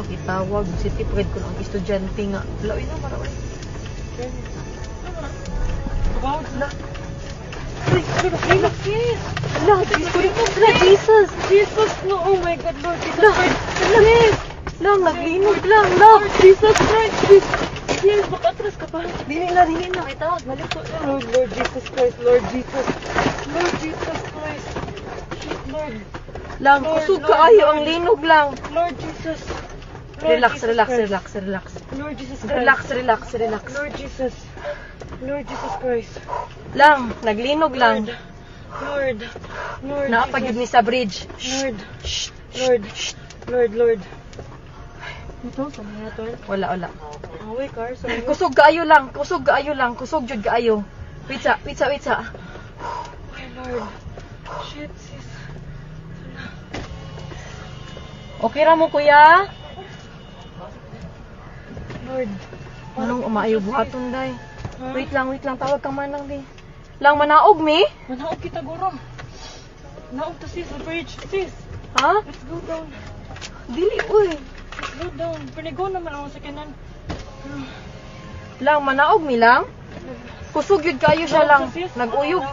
makitawag city pride ko ang estudyante nga. Laoy na mara. About La. Uy, look, yes. La, Jesus. Jesus, no, oh my God, Lord Jesus La. Christ. Yes. Lang naglinog lang. La, Jesus Christ. Yes, makatras ka pa. Dili na. Itawag, balik ko. Lord Jesus Christ, Lord Jesus. Lord Jesus Christ. Shit, Lord. Lang Lord, kusog Lord, kaayo Lord. ang linog lang. Lord Jesus. Lord Relax, Jesus relax, Christ. relax, relax. Lord Jesus Christ. Relax, relax, relax. Lord Jesus. Lord Jesus Christ. Lang, naglinog lang. Lord. Lord Naapagid ni Jesus. sa bridge. Lord. Shh. Lord. Ito, sa mga to. Wala. Away, car. Sorry. Kusog kaayo lang. Kusog jud kaayo. Wait sa. Ay, Lord. Shit, sis. Okay ra mo kuya? Lord. Anong umaayo buhaton day? Ha? Wait lang, tawag ka man lang di. Lang manaog mi? Manaog kita, Goro. Naog to, sis. Sa bridge. Sis, Ha? let's go down. Dili uy. Let's go down. Panigo naman ako sa kanan. Lang manaog mi lang. Kusog yun kayo siya lang. Sis. Nag-uyog.